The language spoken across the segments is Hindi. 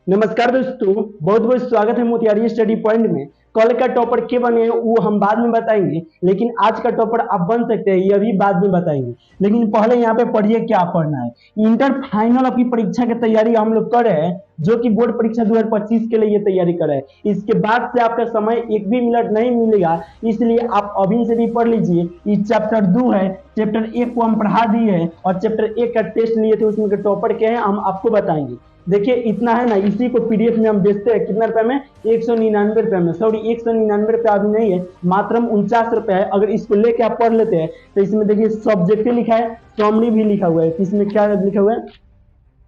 नमस्कार दोस्तों, बहुत बहुत स्वागत है मोतिहारी स्टडी पॉइंट में। कल का टॉपर के बने वो हम बाद में बताएंगे, लेकिन आज का टॉपर आप बन सकते हैं ये भी बाद में बताएंगे। लेकिन पहले यहाँ पे पढ़िए क्या पढ़ना है। इंटर फाइनल आपकी परीक्षा की तैयारी हम लोग कर रहे हैं, जो कि बोर्ड परीक्षा 2025 के लिए ये तैयारी कर रहे हैं। इसके बाद से आपका समय एक भी मिनट नहीं मिलेगा, इसलिए आप अभी से भी पढ़ लीजिए। ये चैप्टर 2 है, चैप्टर 1 को हम पढ़ा दिए हैं और चैप्टर 1 का टेस्ट लिए थे, उसमें के टॉपर के हैं हम आपको बताएंगे। देखिए इतना है ना, इसी को पीडीएफ में हम बेचते हैं कितना रुपए में, 199 रुपए में। सॉरी 199 रुपए अभी नहीं है, मात्र 49 रुपए है। अगर इसको लेके आप पढ़ लेते हैं तो इसमें देखिए सब्जेक्ट लिखा है, समरी भी लिखा हुआ है। इसमें क्या लिखा हुआ है,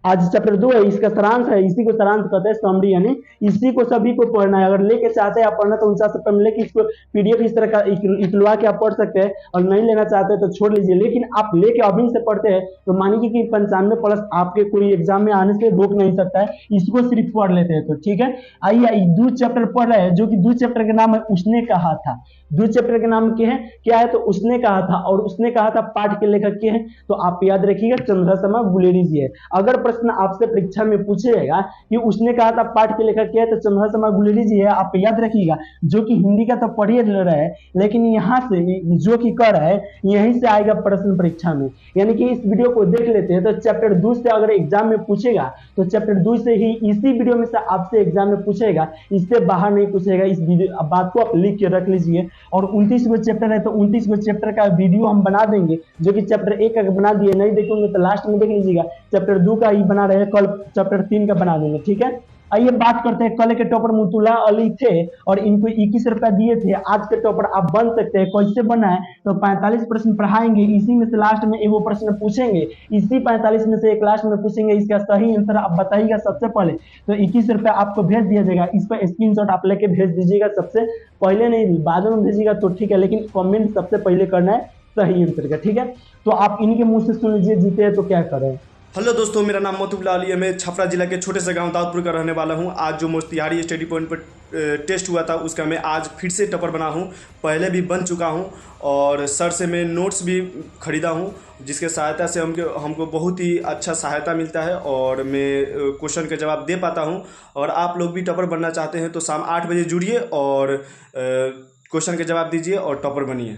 आज चैप्टर 2 है, इसका सारांश है, इसी को सारांश कहते हैं समरी, यानी इसी को सभी को पढ़ना है। अगर लेके चाहते हैं आप पढ़ना तो 49 रुपए में लेके इसको पीडीएफ इस तरह का इकलवा के आप पढ़ सकते हैं, और नहीं लेना चाहते हैं तो छोड़ लीजिए। लेकिन आप लेके अभी से पढ़ते हैं तो मानिए कि 95 प्लस आपके कोई एग्जाम में आने से रोक नहीं सकता है, इसको सिर्फ पढ़ लेते हैं तो ठीक है। आइए दूसरे चैप्टर पढ़ रहे हैं, जो कि दूसरे चैप्टर का नाम है उसने कहा था। दूसरे चैप्टर के नाम क्या है तो उसने कहा था, और उसने कहा था पाठ के लेखक के हैं तो आप याद रखिएगा चंद्रशर्मा गुलेरी जी है। अगर प्रश्न आपसे परीक्षा में पूछेगा कि उसने कहा था पाठ के लेखक क्या है तो चंद्रशर्मा गुलेरी जी है, आप याद रखिएगा। जो कि हिंदी का तो पढ़िए रहे हैं, लेकिन यहाँ से जो कि कर रहा है यहीं से आएगा प्रश्न परीक्षा में। यानी कि इस वीडियो को देख लेते हैं तो चैप्टर 2 से अगर एग्जाम में पूछेगा तो चैप्टर 2 से ही इसी वीडियो में से आपसे एग्जाम में पूछेगा, इससे बाहर नहीं पूछेगा। इस वीडियो बात को आप लिख के रख लीजिए। और 29 चैप्टर है तो 29 चैप्टर का वीडियो हम बना देंगे, जो कि चैप्टर 1 का बना दिए, नहीं देखेंगे तो लास्ट में देख लीजिएगा। चैप्टर 2 का ही बना रहे हैं, कल चैप्टर 3 का बना देंगे, ठीक है। आइए बात करते हैं। कल के टॉपर मुतुल्ला अली थे और इनको 21 रुपया दिए थे। आज के टॉपर आप बन सकते हैं। कैसे बना है तो 45 प्रश्न पढ़ाएंगे, इसी में से लास्ट में एगो प्रश्न पूछेंगे, इसी 45 में से एक लास्ट में पूछेंगे। इसका सही आंसर आप बताइएगा सबसे पहले, तो 21 रुपया आपको भेज दिया जाएगा। इस पर स्क्रीनशॉट आप लेके भेज दीजिएगा, सबसे पहले नहीं बाद में भेजिएगा तो ठीक है, लेकिन कमेंट सबसे पहले करना है सही आंसर का, ठीक है। तो आप इनके मुंह से सुन लीजिए जीते हैं तो क्या करें। हेलो दोस्तों, मेरा नाम मोतुल्ला अली है। मैं छपरा जिला के छोटे से गांव दाऊदपुर का रहने वाला हूं। आज जो मोतिहारी स्टडी पॉइंट पर टेस्ट हुआ था उसका मैं आज फिर से टॉपर बना हूं। पहले भी बन चुका हूं और सर से मैं नोट्स भी ख़रीदा हूं, जिसके सहायता से हमको बहुत ही अच्छा सहायता मिलता है और मैं क्वेश्चन के जवाब दे पाता हूं। और आप लोग भी टॉपर बनना चाहते हैं तो शाम 8 बजे जुड़िए और क्वेश्चन के जवाब दीजिए और टॉपर बनिए।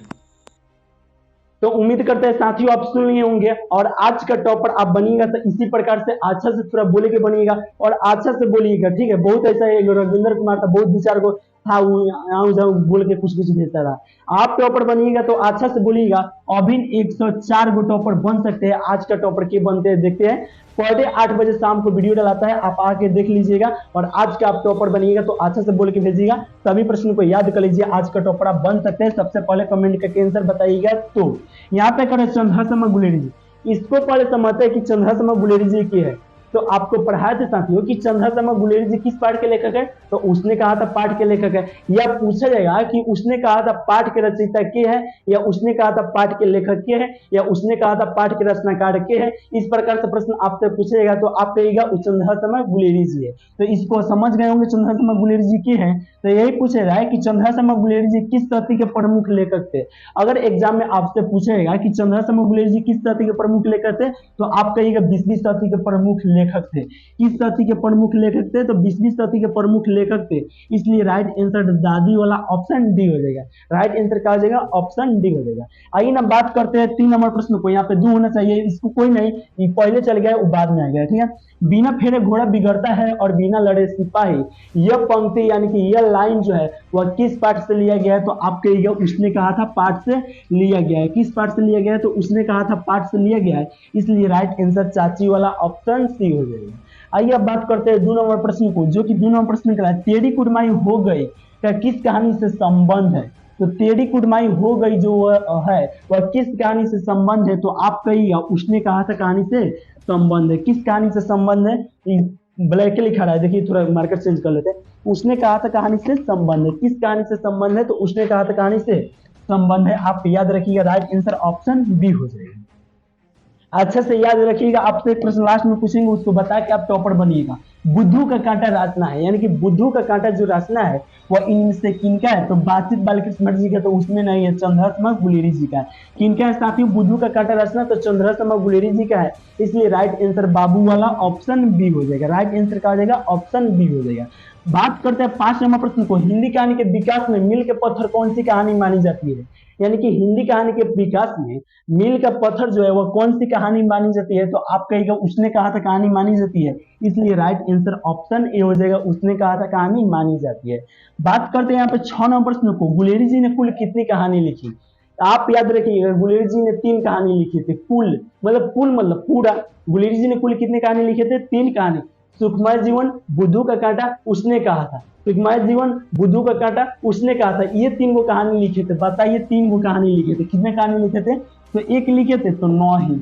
तो उम्मीद करते हैं साथियों आप सुन लिए होंगे, और आज का टॉपर आप बनिएगा तो इसी प्रकार से अच्छा से थोड़ा बोले के बनिएगा और अच्छा से बोलिएगा, ठीक है। बहुत ऐसा है, रविंद्र कुमार था, बहुत विचार को था बोल के कुछ कुछ देता रहा। आप टॉपर बनिएगा तो अच्छा से बोलिएगा। अभी 104 गो टॉपर बन सकते हैं। आज का टॉपर के बनते हैं देखते हैं। पर डे 8 बजे शाम को वीडियो डलाता है, आप आके देख लीजिएगा। और आज का आप टॉपर बनिएगा तो अच्छा से बोल के भेजिएगा, सभी प्रश्नों को याद कर लीजिए। आज का टॉपर आप बन सकते हैं। सबसे पहले कमेंट करके आंसर बताइएगा। तो यहाँ पे करें चंद्रशर्मा गुलेरी जी, इसको पहले समझते हैं कि चंद्रशर्मा गुलेरी जी की है। तो आपको पढ़ाए थे साथियों कि चंद्रशर्मा गुलेरी जी किस पाठ के लेखक है, तो उसने कहा था पाठ के लेखक है। या पूछा जाएगा कि उसने कहा था पाठ के रचयिता के है, या उसने कहा था पाठ के लेखक के है, या उसने कहा था पाठ के रचनाकार के है। इस प्रकार से प्रश्न आपसे पूछेगा तो आप कहिएगा चंद्रशर्मा गुलेरी जी है। तो इसको समझ गए होंगे चंद्रशर्मा गुलेरी जी की है। तो यही पूछा जाए कि चंद्रशर्मा गुलेरी जी किस शताब्दी के प्रमुख लेखक थे। अगर एग्जाम में आपसे पूछेगा कि चंद्रशर्मा गुलेरी जी किस शताब्दी के प्रमुख लेखक थे, तो आप कहिएगा 20वीं शताब्दी के प्रमुख लेखक थे। किस शताब्दी के प्रमुख लेखक थे, तो 20वीं शताब्दी के प्रमुख लेखक थे। इसलिए राइट आंसर दादी वाला ऑप्शन डी हो जाएगा। राइट आंसर क्या हो जाएगा, ऑप्शन डी हो जाएगा। आइए ना बात करते हैं 3 नंबर प्रश्न को। यहाँ पे 2 होना चाहिए, इसको कोई नहीं, ये पहले चल गया वो बाद में आ गया, ठीक है। बिना फेरे घोड़ा बिगड़ता है और बिना लड़े सिपाही, यह पंक्ति यानी कि यह लाइन जो है वह किस पाठ से लिया गया है, तो आप कहिएगा उसने कहा था पाठ से लिया गया है। किस पाठ से लिया गया है, तो उसने कहा था पाठ से लिया गया है। इसलिए राइट आंसर चाची वाला ऑप्शन सी हो जाएगा। आइए अब बात करते हैं 2 नंबर प्रश्न को, जो कि 2 नंबर प्रश्न का है तेरी कुड़माई हो गई का किस कहानी से संबंध है। तो तेरी कुड़माई हो गई जो है वह किस कहानी से संबंध है, तो आप कहिएगा उसने कहा था कहानी से संबंध है। किस कहानी से संबंध है, ब्लैक के लिखा रहा है, देखिए थोड़ा मार्कर चेंज कर लेते हैं। उसने कहा था कहानी से संबंध है, किस कहानी से संबंध है, तो उसने कहा था कहानी से संबंध है। आप याद रखिएगा, राइट आंसर ऑप्शन बी हो जाएगा। अच्छे से याद रखिएगा, आपसे एक प्रश्न लास्ट में पूछेंगे, उसको बता के आप टॉपर बनिएगा। बुद्धू का कांटा रासना है, यानी कि बुद्धू का कांटा जो रासना है वह इनमें से किनका है? तो बातचीत बालकृष्ण भट्ट जी का तो उसमें नहीं है, चंद्रहास शर्मा गुलेरी जी का है। किनका है साथियों बुद्धू का कांटा रासना? तो चंद्रहास शर्मा गुलेरी जी का है। इसलिए राइट आंसर बाबू वाला ऑप्शन बी हो जाएगा। राइट आंसर क्या हो जाएगा? ऑप्शन बी हो जाएगा। बात करते हैं 5 नंबर प्रश्न को। हिंदी कहानी के विकास में मील के पत्थर कौन सी कहानी मानी जाती है? यानी कि हिंदी कहानी के विकास में मील का पत्थर जो है वह कौन सी कहानी मानी जाती है? तो आप कहेगा उसने कहा था कहानी मानी जाती है। इसलिए राइट आंसर ऑप्शन ए हो जाएगा, उसने कहा था कहानी मानी जाती है। बात करते हैं यहाँ पे 6 नंबर प्रश्न को। गुलेरी जी ने कुल कितनी कहानी लिखी? आप याद रखिएगा, गुलेरी जी ने 3 कहानी लिखी थी। कुल मतलब पूरा। गुलेरी जी ने कुल कितनी कहानी लिखे थे? 3 कहानी। सुखमय जीवन, बुद्धू का कांटा, उसने कहा था। सुखमय जीवन, बुद्धू का कांटा, उसने कहा था, ये 3 गो कहानी लिखे थे। बताइए 3 गो कहानी लिखे थे, कितने कहानी लिखे थे? तो 1 लिखे थे तो 9 ही,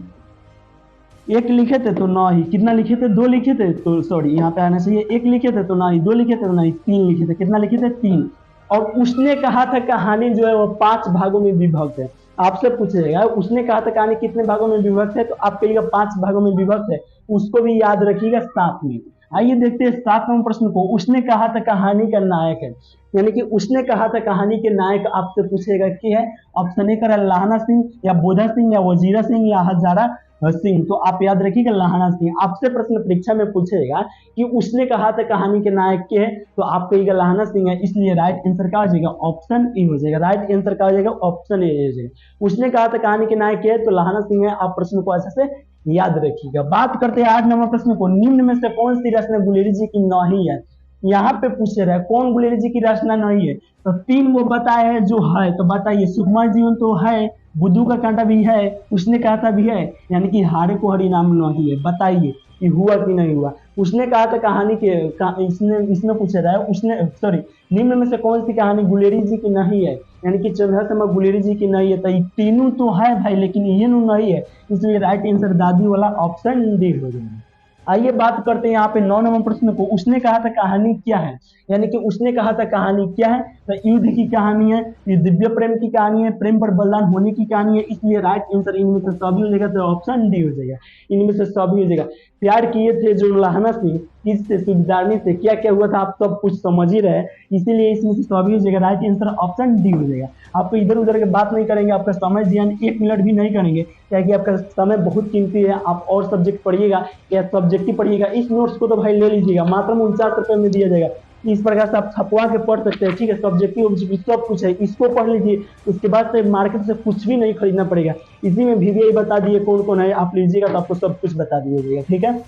1 लिखे थे तो 9 ही। कितना लिखे थे? 2 लिखे थे तो सॉरी यहाँ पे आना चाहिए, 1 लिखे थे तो 9 ही, 2 लिखे थे तो 9 ही, 3 लिखे थे। कितना लिखे थे? 3। और उसने कहा था कहानी जो है वो 5 भागों में विभक्त है। आपसे पूछेगा उसने कहा था कहानी कितने भागों में विभक्त है? तो आप कहिएगा 5 भागों में विभक्त है, उसको भी याद रखिएगा साथ में। आइए देखते हैं 7 नंबर प्रश्न को। उसने कहा था कहानी का नायक है, यानी कि उसने कहा था कहानी के नायक आपसे पूछेगा कि है। ऑप्शन ए करा लाहना सिंह या बोधा सिंह या वजीरा सिंह या हजारा सिंह। तो आप याद रखिएगा लाहना सिंह। आपसे प्रश्न परीक्षा में पूछेगा कि उसने कहा था कहानी के नायक के है, तो आप कहिएगा लाहना सिंह है। इसलिए राइट आंसर क्या हो जाएगा? ऑप्शन ए हो जाएगा। राइट आंसर क्या हो जाएगा? ऑप्शन ए हो जाएगा। उसने कहा था कहानी के नायक के है तो लाहना सिंह है। आप प्रश्न को अच्छे से याद रखिएगा। बात करते हैं 8 नंबर प्रश्न को। निम्न में से कौन सी रचना गुलेरी जी की नहीं है? यहाँ पे पूछ रहा है कौन गुलेरी जी की रचना नहीं है? तो 3 वो बताए हैं जो है, तो बताइए। सुकुमार जीवन तो है, बुद्धू का कांटा भी है, उसने कहा था भी है, यानी कि हारे को हरि नाम नहीं है। बताइए कि हुआ कि नहीं हुआ? उसने कहा था कहानी के इसमें पूछा रहा है उसने सॉरी निम्न में से कौन सी कहानी गुलेरी जी की नहीं है? यानी कि चंद्रहास शर्मा गुलेरी जी की नहीं है। तो तीनों तो है भाई, लेकिन ये नहीं है, इसलिए राइट आंसर दादी वाला ऑप्शन डी हो जाएगा। आइए बात करते हैं यहाँ पे 9 नंबर प्रश्न को। उसने कहा था कहानी क्या है? यानी कि उसने कहा था कहानी क्या है? तो युद्ध की कहानी है, ये दिव्य प्रेम की कहानी है, प्रेम पर बलिदान होने की कहानी है। इसलिए राइट आंसर इनमें से सभी हो जाएगा, तो ऑप्शन डी हो जाएगा। इनमें से सभी हो जाएगा। प्यार किए थे जो लाहना सिंह, इससे सुबेदारनी से क्या क्या हुआ था आप सब कुछ समझ ही रहे, इसीलिए इसमें से सभी हो जाएगा। राइट आंसर ऑप्शन डी हो जाएगा। आपको इधर उधर के बात नहीं करेंगे, आपका समय जियान 1 मिनट भी नहीं करेंगे, क्योंकि आपका समय बहुत कीमती है। आप और सब्जेक्ट पढ़िएगा या सब्जेक्ट ही पढ़िएगा। इस नोट्स को तो भाई ले लीजिएगा, मात्र 49 रुपये में दिया जाएगा। इस प्रकार से आप छपवा के पढ़ सकते हैं, ठीक है। सब्जेक्टिव सब कुछ है, इसको पढ़ लीजिए। उसके बाद से मार्केट से कुछ भी नहीं खरीदना पड़ेगा। इसी में VVI बता दिए कौन कौन है, आप लीजिएगा तो आपको सब कुछ बता दिया जाएगा, ठीक है।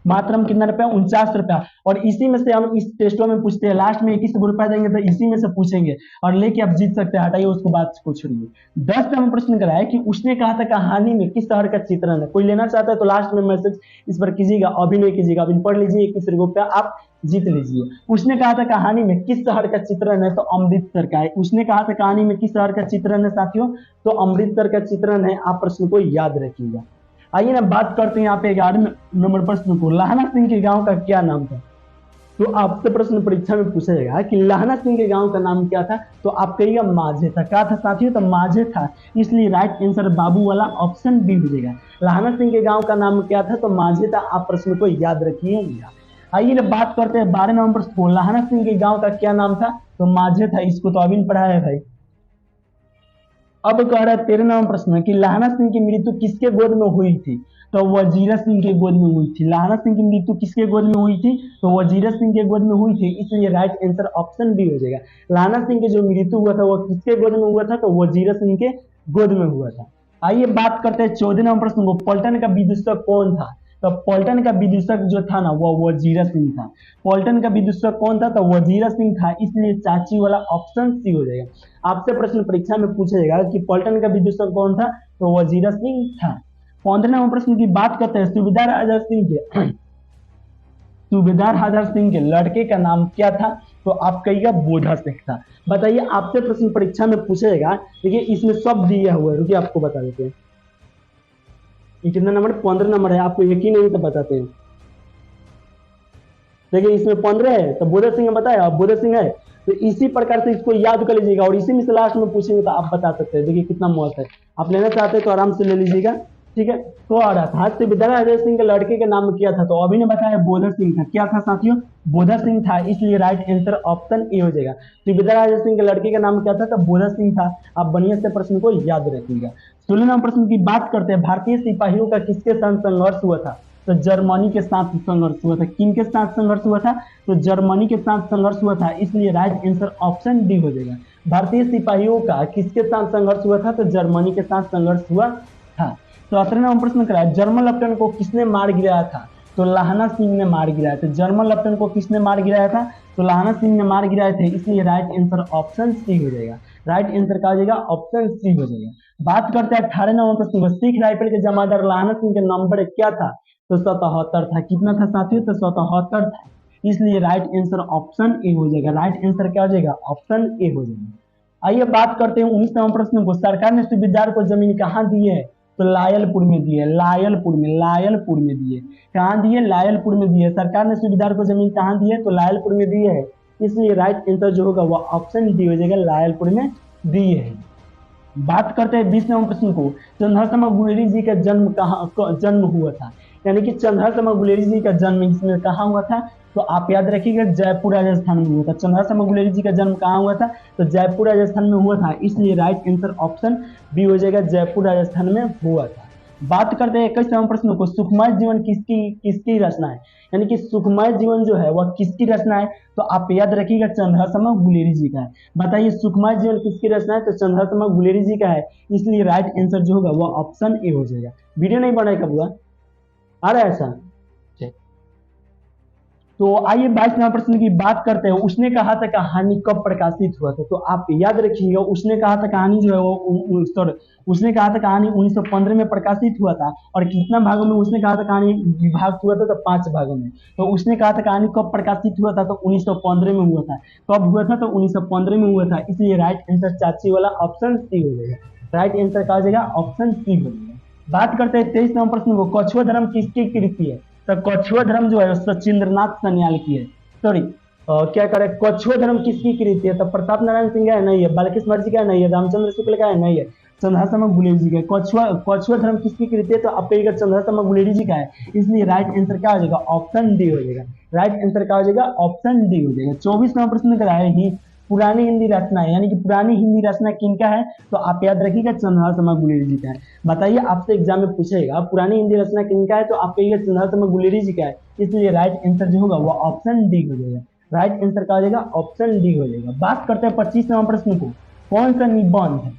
मात्र हम कितना रुपया? 49 रुपया। और इसी में से हम इस टेस्टों में पूछते हैं, लास्ट में 21 रुपया देंगे तो इसी में से पूछेंगे और लेके आप जीत सकते हैं। हटाइए उसको, बात को छोड़िए। 10 नंबर प्रश्न कराया कि उसने कहा था कहानी में किस शहर का चित्रण है? कोई लेना चाहता है तो लास्ट में मैसेज इस पर कीजिएगा, अभी नहीं कीजिएगा, अभी पढ़ लीजिए, 21 रुपया आप जीत लीजिए। उसने कहा था कहानी में किस शहर का चित्रण है? तो अमृतसर का है। उसने कहा था कहानी में किस शहर का चित्रण है साथियों? तो अमृतसर का चित्रण है। आप प्रश्न को याद रखिएगा। आइए ना बात करते हैं यहाँ पे 11 नंबर प्रश्न को। लाहना सिंह के गांव का क्या नाम था? तो आपसे प्रश्न परीक्षा में पूछा जाएगा कि लाहना सिंह के गांव का नाम क्या था? तो आप कहिएगा माझे था। क्या था साथियों? तो माझे था। इसलिए राइट आंसर बाबू वाला ऑप्शन बी हो जाएगा। लाहना सिंह के गांव का नाम क्या था? तो माझे था। आप प्रश्न को याद रखिएगा। आइए ना बात करते हैं 12 नंबर प्रश्न को। लाहना सिंह के गांव का क्या नाम था? तो माझे था। इसको तो अभी पढ़ा है भाई। अब कह रहा है 13 नंबर प्रश्न कि लाहना सिंह की मृत्यु किसके गोद में हुई थी? तो वजीरा सिंह के गोद में हुई थी। लाहना सिंह की मृत्यु किसके गोद में हुई थी? तो वजीरा सिंह के गोद में हुई थी। इसलिए राइट आंसर ऑप्शन बी हो जाएगा। लाहना सिंह की जो मृत्यु हुआ था वो किसके गोद में हुआ था? तो वजीरा सिंह के गोद में हुआ था। आइए बात करते हैं 14 नंबर प्रश्न को। पलटन का विदूषक कौन था? तो पलटन का विदूषक जो था ना वो वजीरा सिंह था। पलटन का विदूषक कौन था? तो वजीरा सिंह था। इसलिए चाची वाला ऑप्शन सी हो जाएगा। आपसे प्रश्न परीक्षा में पूछेगा कि पलटन का विदूषक कौन था? तो वजीरा सिंह था। 15 नंबर प्रश्न की बात करते हैं। सूबेदार हाजर सिंह के लड़के का नाम क्या था? तो आप कहिएगा बोधा सिंह था। बताइए आपसे प्रश्न परीक्षा में पूछेगा। देखिए इसमें सब दिया हुआ है, रुकिए आपको बता देते हैं। कितना नंबर? 15 नंबर है। आपको यकीन नहीं तो बताते हैं। देखिए इसमें 15 है तो बोधा सिंह बताया, बोधा सिंह है। तो इसी प्रकार से इसको याद कर लीजिएगा और इसी में से लास्ट में पूछेंगे तो आप बता सकते हैं। देखिए कितना मौत है। आप लेना चाहते हैं तो आराम से ले लीजिएगा। ठीक है। तो आ रहा था सुबेदार राजा सिंह के लड़के का नाम क्या था, तो अभी ने बताया बोधा सिंह था। क्या था साथियों, बोधा सिंह था, इसलिए राइट आंसर ऑप्शन ए हो जाएगा। सुबेदार राजा सिंह के लड़के का नाम क्या था, तो बोधा सिंह था। आप बढ़िया से प्रश्न को याद रखिएगा। 16 नंबर प्रश्न की बात करते हैं, भारतीय सिपाहियों का किसके साथ संघर्ष हुआ था, तो जर्मनी के साथ संघर्ष हुआ था। किन के साथ संघर्ष हुआ था, तो जर्मनी के साथ संघर्ष हुआ था, इसलिए राइट आंसर ऑप्शन डी हो जाएगा। भारतीय सिपाहियों का किसके साथ संघर्ष हुआ था, तो जर्मनी के साथ संघर्ष हुआ था। तो 18 नंबर प्रश्न कराया, जर्मन लेफ्टिनेंट को किसने मार गिराया था, तो लाहना सिंह ने मार गिराया था। जर्मन लेफ्टिनेंट को किसने मार गिराया था, तो लाहना सिंह ने मार गिराए थे, इसलिए राइट आंसर ऑप्शन सी हो जाएगा। राइट आंसर का हो जाएगा ऑप्शन सी हो जाएगा। बात करते हैं 18 नंबर प्रश्न, सिख राइफल के जमादार लाहना सिंह के नंबर क्या था, तो 77 था। कितना था साथियों, तो 77 था, इसलिए राइट आंसर ऑप्शन ए हो जाएगा। राइट आंसर क्या हो जाएगा, ऑप्शन ए हो जाएगा। आइए बात करते हैं 19 नंबर प्रश्न को, सरकार ने सूबेदार को जमीन कहाँ दी है, तो लायलपुर में दी है। लायलपुर में दी है। कहाँ दी है, लायलपुर में दी है। सरकार ने सूबेदार को जमीन कहाँ दी है, तो लायलपुर में दी है, इसलिए राइट आंसर जो होगा वो ऑप्शन डी हो जाएगा, लायलपुर में दी है। बात करते हैं 20 नंबर प्रश्न को, चंद्रशर्मा गुलेरी जी का जन्म कहाँ जन्म हुआ था, यानी कि चंद्रशर्मा गुलेरी जी का जन्म इसमें कहाँ हुआ था, तो आप याद रखिएगा जयपुर राजस्थान में हुआ था। चंद्रशर्मा गुलेरी जी का जन्म कहाँ हुआ था, तो जयपुर राजस्थान में हुआ था, इसलिए राइट आंसर ऑप्शन बी हो जाएगा, जयपुर राजस्थान में हुआ था। बात करते हैं 21 नंबर प्रश्न को, सुखमय जीवन किसकी रचना है, यानी कि सुखमय जीवन जो है वह किसकी रचना है, तो आप याद रखिएगा चंद्रशर्मा गुलेरी जी का है। बताइए सुखमय जीवन किसकी रचना है, तो चंद्रशर्मा गुलेरी जी का है, इसलिए राइट आंसर जो होगा वह ऑप्शन ए हो जाएगा। वीडियो नहीं बनाए कब हुआ, आ रहा है ऐसा। तो आइए 22 नंबर प्रश्न की बात करते हैं, उसने कहा था कहानी कब प्रकाशित हुआ था, तो आप याद रखिएगा उसने कहा था कहानी जो है वो उसने कहा था कहानी 1915 में प्रकाशित हुआ था। और कितना भागों में उसने कहा था कहानी विभाजित हुआ था, तो 5 भागों में। तो उसने कहा था कहानी कब प्रकाशित हुआ था, तो 1915 में हुआ था। कब हुआ था, तो 1915 में हुआ था, इसलिए राइट आंसर चाची वाला ऑप्शन सी हो जाएगा। राइट आंसर का हो जाएगा ऑप्शन सी हो जाएगा। बात करते हैं 23 नंबर प्रश्न को, कछुआ धर्म किसकी कृति है, तो कछुआ धर्म जो है सचिंद्रनाथ सन्याल की है। सॉरी क्या करें, कछुआ धर्म किसकी कृति है, तो प्रताप नारायण सिंह का है, नहीं है। बालकृष्ण महर्षि का है, नहीं है। रामचंद्र शुक्ल का है, नहीं है। चंद्रशर्मा गुलेरी जी का। कछुआ धर्म किसकी कृति है, तो आप कहिएगा चंद्रशर्मा गुलेरी जी का है, इसलिए राइट आंसर क्या हो जाएगा, ऑप्शन डी हो जाएगा। राइट आंसर क्या हो जाएगा, ऑप्शन डी हो जाएगा। 24 नंबर प्रश्न कराया ही पुरानी हिंदी रचना है, यानी कि पुरानी हिंदी रचना किनका है, तो आप याद रखिएगा चंद्रशर्मा गुलेरी जी का है। बताइए आपसे एग्जाम में पूछेगा पुरानी हिंदी रचना किनका है, तो आप कहिएगा चंद्रशर्मा गुलेरी जी का है, इसलिए राइट आंसर जो होगा वो ऑप्शन डी हो जाएगा। राइट आंसर का हो जाएगा ऑप्शन डी हो जाएगा। बात करते हैं 25 नंबर प्रश्न को, कौन सा निबंध है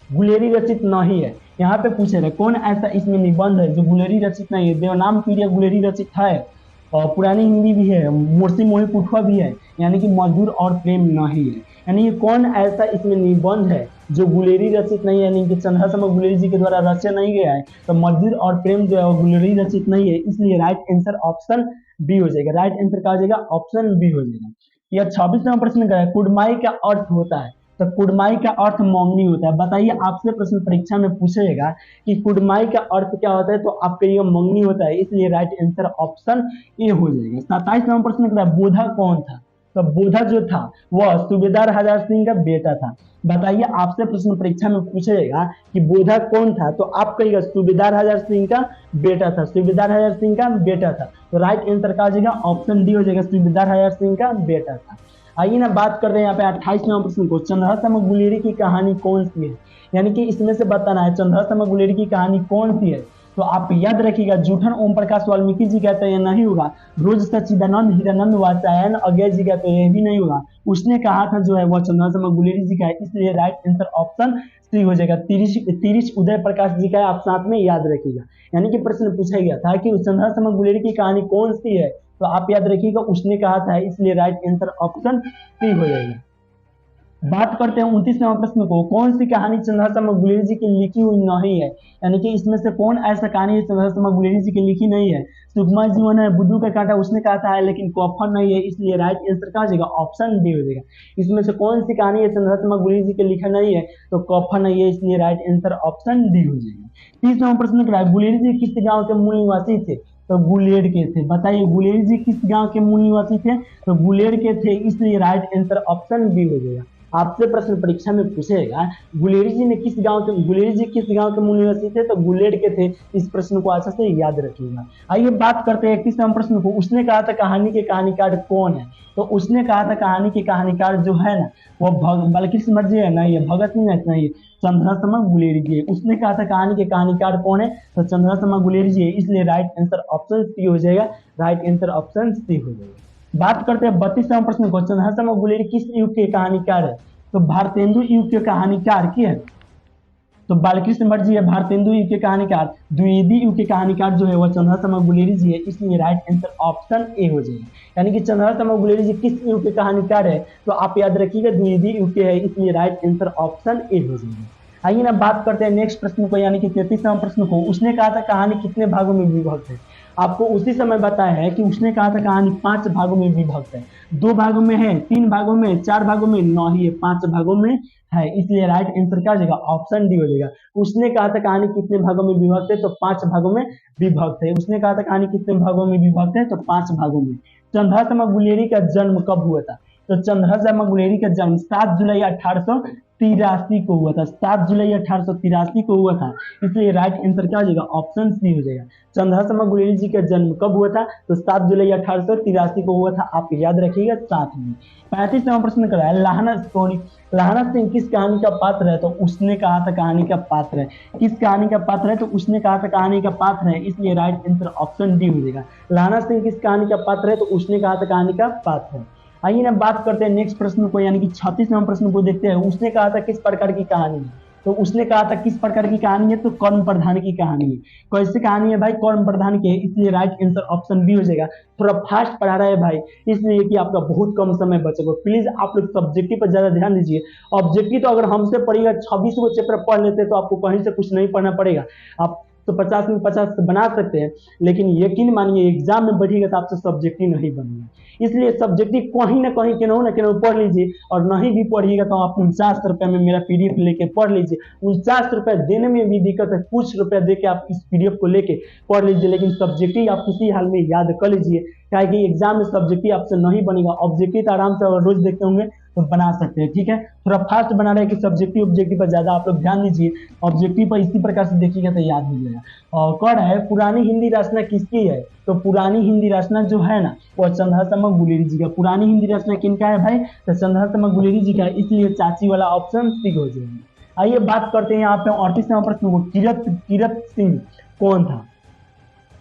गुलेरी रचित नहीं है, यहाँ पे पूछे रहे कौन ऐसा इसमें निबंध है जो गुलेरी रचित नहीं है। देवनाम पीढ़ी गुलेरी रचित है, और पुरानी हिंदी भी है, मोर्सी मोही पुठवा भी है, यानी कि मजदूर और प्रेम नहीं है। यानी कि कौन ऐसा इसमें निबंध है जो गुलेरी रचित नहीं है, यानी कि चंद्रशर्मा गुलेरी जी के द्वारा रचा नहीं गया है, तो मजदूर और प्रेम जो है वो गुलेरी रचित नहीं है, इसलिए राइट आंसर ऑप्शन बी हो जाएगा। राइट आंसर का हो जाएगा ऑप्शन बी हो जाएगा। यह 26 नंबर प्रश्न का है, कुड़माई का अर्थ होता है, तो कुड़माई का अर्थ मंगनी होता है। बताइए आपसे प्रश्न परीक्षा में पूछेगा कि कुड़माई का अर्थ क्या होता है, तो आप कहिए मंगनी होता है, इसलिए राइट आंसर ऑप्शन ए हो जाएगा। 27 नंबर प्रश्न का बोधा कौन था, तो बोधा जो था वह सूबेदार हजार सिंह का बेटा था। बताइए आपसे प्रश्न परीक्षा में पूछेगा कि बोधा कौन था, तो आप कहिएगा सूबेदार हजार सिंह का बेटा था। सूबेदार हजार सिंह का बेटा था, तो राइट आंसर का आ जाएगा ऑप्शन डी हो जाएगा, सूबेदार हजार सिंह का बेटा था। आइए ना बात कर रहे हैं यहाँ पे 28 नंबर प्रश्न को, चंद्रशर्मा गुलेरी की कहानी कौन सी है, यानी कि इसमें से बताना है चंद्रशर्मा गुलेरी की कहानी कौन सी है। तो आप याद रखिएगा जूठन ओम प्रकाश वाल्मीकि जी कहते हैं, ये नहीं होगा। रोज सच्चिदानंद हिरानंद वात्स्यायन अज्ञे जी कहते हैं, ये भी नहीं होगा। उसने कहा था जो है वह चंद्रशर्मा गुलेरी जी का है, इसलिए राइट आंसर ऑप्शन सी हो जाएगा। तिरिश उदय प्रकाश जी का है, आप साथ में याद रखिएगा। यानी कि प्रश्न पूछा गया था कि चंद्रशर्मा गुलेरी की कहानी कौन सी है, तो आप याद रखिएगा उसने कहा था, इसलिए राइट आंसर ऑप्शन सी हो जाएगा। बात करते हैं 29 नंबर प्रश्न को, कौन सी कहानी चंद्रशर्मा गुलेरी जी की लिखी हुई नहीं है, यानी कि इसमें से कौन ऐसा कहानी है चंद्रशर्मा गुलेरी जी की लिखी नहीं है। सुकुमार जीवन है, बुद्धू का कांटा उसने कहा था है, लेकिन कॉफर नहीं है, इसलिए राइट आंसर कहा जाएगा ऑप्शन डी हो जाएगा। इसमें से कौन सी कहानी है चंद्रशर्मा गुलेरी जी के लिखा नहीं है, तो कॉफर नहीं है, इसलिए राइट आंसर ऑप्शन डी हो जाएगा। 30 नंबर प्रश्न का गुलेरी जी किस गाँव के मूल निवासी थे, तो गुलेर के थे। बताइए गुलेरी जी किस गांव के मूल निवासी थे, तो गुलेर के थे, इसलिए राइट आंसर ऑप्शन बी हो जाएगा। आपसे प्रश्न परीक्षा में पूछेगा गुलेरी जी किस गांव के मूल निवासी थे, तो गुलेर के थे। इस प्रश्न को अच्छा से याद रखिएगा। आइए बात करते हैं 31वें प्रश्न को। उसने कहा था कहानी के कहानीकार कौन है, तो उसने कहा था कहानी के कहानीकार जो है ना वो बालकृष्ण मर्जी है ना, ये भगत सिंह है नहीं, चंद्रशर्मा गुलेरी जी है। उसने कहा था कहानी के कहानीकार कौन है, तो चंद्रशर्मा गुलेरी जी है। इसलिए राइट आंसर ऑप्शन सी हो जाएगा। राइट आंसर ऑप्शन सी हो जाएगा। बात करते हैं 32वें प्रश्न को। चंद्रशर्मा गुलेरी किस युग के कहानीकार है, तो भारतेंदु युग के कहानीकार की है। तो बालकृष्ण भट्ट जी है भारतेंदु युग के कहानीकार। द्विवेदी युग के कहानीकार जो है वह चंद्रशर्मा गुलेरी जी है। इसलिए राइट आंसर ऑप्शन ए हो जाएगा। यानी कि चंद्रशर्मा गुलेरी जी किस युग के कहानीकार है, तो आप याद रखिएगा द्विवेदी युग के है। इसलिए राइट आंसर ऑप्शन ए हो जाएगा। आइए ना बात करते हैं नेक्स्ट प्रश्न को, यानी कि 33वें प्रश्न को। उसने कहा था कहानी कितने भागों में विभक्त है। आपको उसी समय बताया है कि उसने कहा था कहानी 5 भागों में विभक्त है। 2 भागों में है, 3 भागों में, 4 भागों में, 9 ही है, 5 भागों में है। इसलिए राइट आंसर क्या हो जाएगा, ऑप्शन डी हो जाएगा। उसने कहा था कहानी कितने भागों में विभक्त है, तो 5 भागों में विभक्त है। उसने कहा था कहानी कितने भागों में विभक्त है, तो 5 भागों में। चंद्रशर्मा गुलेरी का जन्म कब हुआ था, तो चंद्रशर्मा गुलेरी का जन्म 7 जुलाई 1883 को हुआ था। 7 जुलाई 1883 को हुआ था। इसलिए राइट आंसर क्या हो जाएगा, ऑप्शन सी हो जाएगा। चंद्रशर्मा गुलेरी जी का जन्म कब हुआ था, तो 7 जुलाई 1883 को हुआ था। आप याद रखिएगा साथ में। 35वां प्रश्न कराया लाहना सिंह किस कहानी का पात्र है, तो उसने कहा था कहानी का पात्र है। किस कहानी का पात्र है, तो उसने कहा था कहानी का पात्र है। इसलिए राइट आंसर ऑप्शन डी हो जाएगा। लाहना सिंह किस कहानी का पात्र है, तो उसने कहा था कहानी का पात्र है। आइए ना बात करते हैं नेक्स्ट प्रश्न को, यानी कि 36वें प्रश्न को देखते हैं। उसने कहा था किस प्रकार की कहानी है, तो उसने कहा था किस प्रकार की कहानी है, तो कर्ण प्रधान की कहानी है। कैसे कहानी है भाई, कर्ण प्रधान की है। इसलिए राइट आंसर ऑप्शन बी हो जाएगा। थोड़ा फास्ट पढ़ा रहा है भाई, इसलिए कि आपका बहुत कम समय बचेगा। प्लीज आप लोग सब्जेक्टिव पर ज्यादा ध्यान दीजिए। ऑब्जेक्टिव तो अगर हमसे पढ़िएगा 26 को चैप्टर पढ़ लेते तो आपको कहीं से कुछ नहीं पढ़ना पड़ेगा। आप तो 50 में 50 बना सकते हैं, लेकिन यकीन मानिए एग्जाम में बैठिएगा तो आपसे सब्जेक्टिव नहीं बनेगा। इसलिए सब्जेक्टिव कहीं ना कहीं केनहू पढ़ लीजिए, और नहीं भी पढ़िएगा तो आप 49 रुपये में मेरा पीडीएफ लेके पढ़ लीजिए। 49 रुपये देने में भी दिक्कत है, कुछ रुपया दे के आप इस पीडीएफ को लेके पढ़ लीजिए, लेकिन सब्जेक्टिव आप किसी हाल में याद कर लीजिए, क्या कि एग्जाम में सब्जेक्टिव आपसे नहीं बनेगा। ऑब्जेक्टिव तो आराम से अगर रोज देखते होंगे तो बना सकते हैं, ठीक है। थोड़ा फास्ट बना रहे कि सब्जेक्टिव ऑब्जेक्टिव पर ज्यादा आप लोग ध्यान दीजिए। ऑब्जेक्टिव पर इसी प्रकार से देखिएगा तो याद हो जाएगा। और कौन है पुरानी हिंदी रचना किसकी है, तो पुरानी हिंदी रचना जो है ना वो चंद्रशर्मा गुलेरी जी का। पुरानी हिंदी रचना किनका है भाई, तो चंद्रशर्मा गुलेरी जी का है। इसलिए चाची वाला ऑप्शन सी हो जाएगा। आइए बात करते हैं यहाँ पे 38वें प्रश्न को। किरत सिंह कौन था,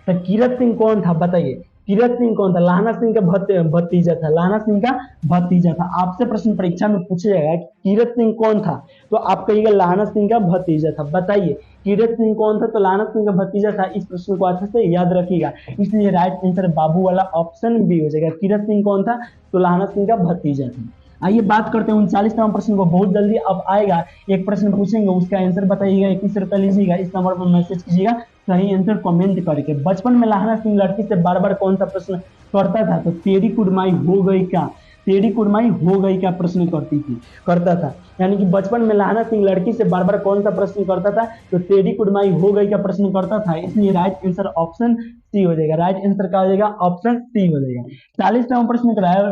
तो किरत सिंह कौन था बताइए। किरत सिंह कौन था, लाहना सिंह का भतीजा था। लाहना सिंह का भतीजा था। आपसे प्रश्न परीक्षा में पूछा जाएगा कि किरत सिंह कौन था, तो आप कहिएगा लाहना सिंह का भतीजा था। बताइए किरत सिंह कौन था, तो लाहना सिंह का भतीजा था। इस प्रश्न को अच्छे से याद रखिएगा। इसलिए राइट आंसर बाबू वाला ऑप्शन बी हो जाएगा। किरत सिंह कौन था, तो लाहना सिंह का भतीजा था। आइए बात करते हैं 39वें प्रश्न को। बहुत जल्दी अब आएगा, एक प्रश्न पूछेंगे उसका आंसर बताइएगा। 21 रुपये लीजिएगा, इस नंबर पर मैसेज कीजिएगा सही आंसर कमेंट करके। बचपन में लाहना सिंह लड़की से बार बार कौन सा प्रश्न करता था, तो तेरी कुड़माई हो गई क्या, तेरी कुड़माई हो गई क्या प्रश्न करता था। यानी कि बचपन में लाहना सिंह लड़की से बार बार कौन सा प्रश्न करता था, तो तेरी कुड़माई हो गई क्या प्रश्न करता था। इसलिए राइट आंसर ऑप्शन सी हो जाएगा। राइट आंसर क्या हो जाएगा, ऑप्शन सी हो जाएगा। 40वां प्रश्न कराया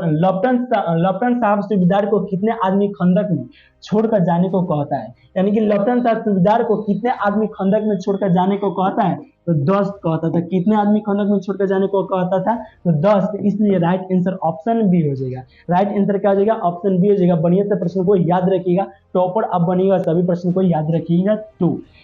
लेफ्टिनेंट साहब सूबेदार को कितने आदमी खंदक में छोड़कर जाने को कहता है। यानी कि लेफ्टिनेंट साहब सूबेदार को कितने आदमी खंदक में छोड़कर जाने को कहता है, तो 10 कहता था। कितने आदमी खंदक में छोड़कर जाने को कहता था, तो 10। इसलिए राइट आंसर ऑप्शन बी हो जाएगा। राइट आंसर क्या हो जाएगा, ऑप्शन बी हो जाएगा। बढ़िया से प्रश्न को याद रखिएगा, टॉपर अब बनेगा, सभी प्रश्न को याद रखिएगा।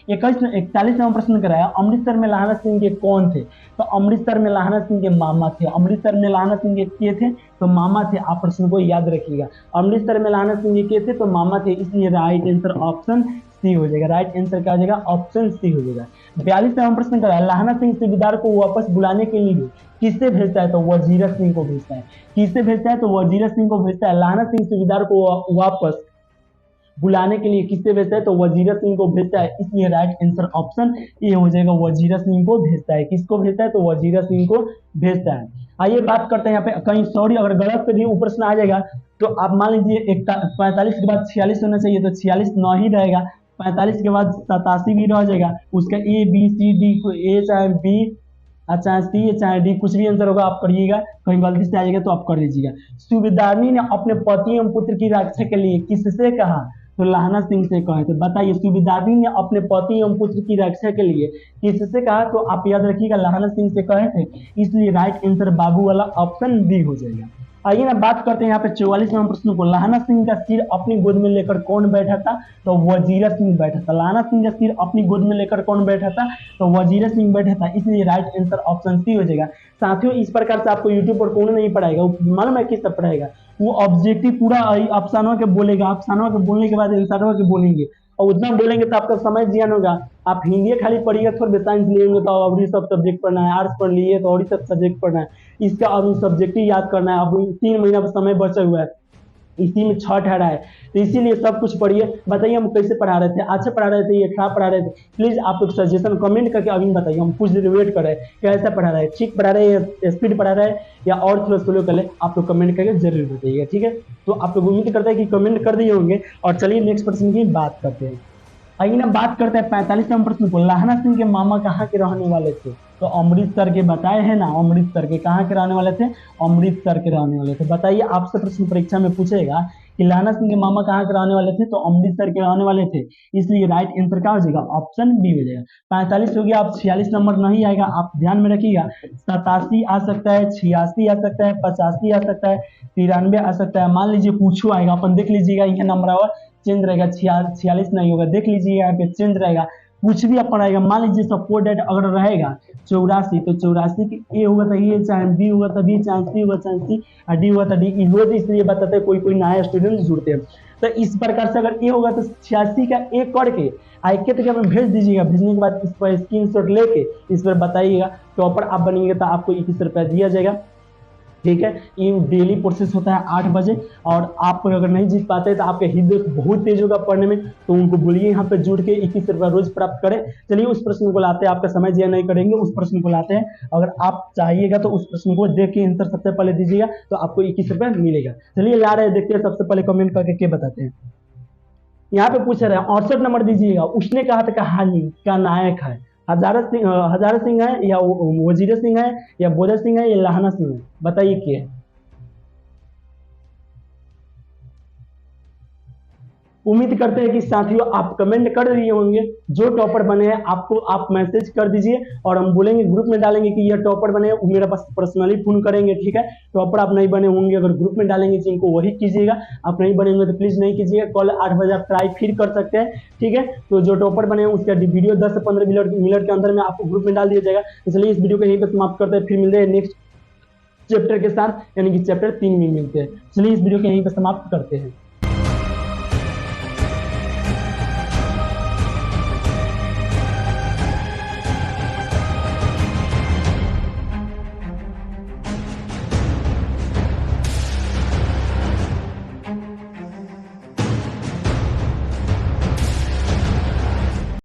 41वां प्रश्न कराया अमृतसर में लाहना सिंह के कौन थे, तो अमृतसर में लाहना सिंह के मामा थे। अमृतसर में लाहना सिंह के थे, तो मामा थे। आप प्रश्न को याद रखिएगा। अमृतसर में लाहना सिंह के थे, तो मामा थे। इसलिए राइट आंसर ऑप्शन सी हो जाएगा। राइट आंसर क्या हो जाएगा, ऑप्शन सी हो जाएगा। 42वां प्रश्न कराया लाहना सिंह सूबेदार को वापस बुलाने के लिए किससे भेजता है, तो वजीर सिंह को भेजता है। किससे भेजता है, तो वजीर सिंह को भेजता है। लाहना सिंह सूबेदार को वापस बुलाने के लिए किससे भेजता है, तो वजीर सिंह को भेजता है। इसलिए राइट आंसर ऑप्शन ए हो जाएगा, वजीर सिंह को भेजता है। किसको भेजता है, तो वजीर सिंह को भेजता है। आइए बात करते हैं यहाँ पे कहीं सॉरी अगर गलत पे भी प्रश्न आ जाएगा तो आप मान लीजिए 45 के बाद 46 होना चाहिए, तो 46 न ही रहेगा। 45 के बाद 87 भी रह जाएगा। उसका ए बी सी डी, ए चाहे बी चाहे सी या चाहे डी, कुछ भी आंसर होगा आप करिएगा, कहीं गलती से आ जाएगा तो आप कर लीजिएगा। सूबेदारनी ने अपने पति एवं पुत्र की रक्षा के लिए किससे कहा? तो लहना सिंह से कहे। तो बताइए, सूबेदारनी ने अपने पति एवं पुत्र की रक्षा के लिए किससे कहा? तो आप याद रखिएगा लहना सिंह से कहे थे, इसलिए राइट आंसर बाबू वाला ऑप्शन बी हो जाएगा। आइए ना बात करते हैं यहाँ पे 44 नंबर प्रश्न को। लहना सिंह का सिर अपनी गोद में लेकर कौन बैठा था? तो वजीरा सिंह बैठा था। लहना सिंह का सिर अपनी गोद में लेकर कौन बैठा था? तो वजीरा सिंह बैठा था, इसलिए राइट आंसर ऑप्शन सी हो जाएगा। साथियों, इस प्रकार से आपको यूट्यूब पर कौन नहीं पढ़ाएगा, मालूम है किस तरह पढ़ाएगा? वो ऑब्जेक्टिव पूरा अफसानों के बोलेगा, अफसानों के बोलने के बाद इंसानों के बोलेंगे, और उतना बोलेंगे तो आपका समय जियान होगा। आप हिंदी खाली पढ़िएगा, थोड़ा साइंस लेंगे तो और भी सब सब्जेक्ट पढ़ना है, आर्ट्स पढ़ लिए तो और ही सब सब्जेक्ट पढ़ना है, इसका अब सब्जेक्ट ही याद करना है। अब 3 महीना समय बचा हुआ है, इसी में 6 ठहरा है, तो इसीलिए सब कुछ पढ़िए। बताइए हम कैसे पढ़ा रहे थे, अच्छा पढ़ा रहे थे या खराब पढ़ा रहे थे? प्लीज आप लोग सजेशन कमेंट करके अभी बताइए, हम कुछ देर वेट कर रहे हैं, कैसा पढ़ा रहे हैं, ठीक पढ़ा रहे हैं या स्पीड पढ़ा रहे हैं या और थोड़ा स्लो कर ले, आप लोग कमेंट करके जरूर बताइएगा, ठीक है? तो आप लोग उम्मीद करते हैं कि कमेंट कर दिए होंगे। और चलिए नेक्स्ट प्रश्न की बात करते हैं। आइए ना बात करते हैं 45 नंबर प्रश्न को। लहना सिंह के मामा कहाँ के रहने वाले थे? तो अमृतसर के, बताए हैं ना, अमृतसर के। कहाँ के रहने वाले थे? अमृतसर के रहने वाले थे। बताइए, आपसे प्रश्न परीक्षा में पूछेगा कि लहना सिंह के मामा कहाँ के रहने वाले थे? तो अमृतसर के रहने वाले थे, इसलिए राइट आंसर क्या हो जाएगा? ऑप्शन बी हो जाएगा। 45 हो गया, अब 46 नंबर नहीं आएगा, आप ध्यान में रखिएगा। 87 आ सकता है, 86 आ सकता है, 85 आ सकता है, 93 आ सकता है। मान लीजिए पूछो आएगा, अपन देख लीजिएगा, यह नंबर चेंज रहेगा, 46 नहीं होगा, देख लीजिए यहाँ पे चेंज रहेगा, कुछ भी अपन रहेगा। मान लीजिए सपोर्ट डेट अगर रहेगा 84, तो 84 की ए होगा तो ए, चाहे बी होगा तो बी, चाहे सी होगा चाहे सी, और डी होगा तो डी। रोज इसलिए बताते हैं, कोई नया स्टूडेंट जुड़ते हैं, तो इस प्रकार से अगर ए होगा तो 86 का ए करके आईके तक हमें भेज दीजिएगा। भेजने के बाद इस पर स्क्रीनशॉट लेके इस पर बताइएगा, टॉपर आप बनेंगे तो आपको 21 रुपया दिया जाएगा, ठीक है? ये डेली प्रोसेस होता है 8 बजे, और आप अगर नहीं जीत पाते तो आपके हृदय बहुत तेज होगा पढ़ने में, तो उनको बोलिए यहाँ पे जुड़ के 21 रुपया रोज प्राप्त करें। चलिए उस प्रश्न को लाते हैं, आपका समय जिया नहीं करेंगे, उस प्रश्न को लाते हैं। अगर आप चाहिएगा तो उस प्रश्न को देख के आंसर सबसे पहले दीजिएगा, तो आपको 21 रुपया मिलेगा। चलिए ला रहे हैं, देखते हैं सबसे पहले कमेंट करके क्या बताते हैं। यहाँ पे पूछ रहे हैं 68 नंबर दीजिएगा। उसने कहा था कहानी का नायक है हजारा सिंह है या वजीर सिंह है या बोधा सिंह है या लहना सिंह है? बताइए क्या है। उम्मीद करते हैं कि साथियों आप कमेंट कर दिए होंगे। जो टॉपर बने हैं आपको आप मैसेज कर दीजिए, और हम बोलेंगे ग्रुप में डालेंगे कि ये टॉपर बने, मेरे पास पर्सनली फोन करेंगे, ठीक है? टॉपर आप नहीं बने होंगे, अगर ग्रुप में डालेंगे जिनको वही कीजिएगा, आप नहीं बनेंगे तो प्लीज नहीं कीजिएगा। कल 8 बजे आप ट्राई फिर कर सकते हैं, ठीक है? तो जो टॉपर बने उसका वीडियो 10 से 15 मिनट के अंदर में आपको ग्रुप में डाल दिया जाएगा। इसलिए इस वीडियो को यहीं पर समाप्त करते हैं, फिर मिलते हैं नेक्स्ट चैप्टर के साथ, यानी कि चैप्टर 3 में मिलते हैं। चलिए इस वीडियो को यहीं पर समाप्त करते हैं।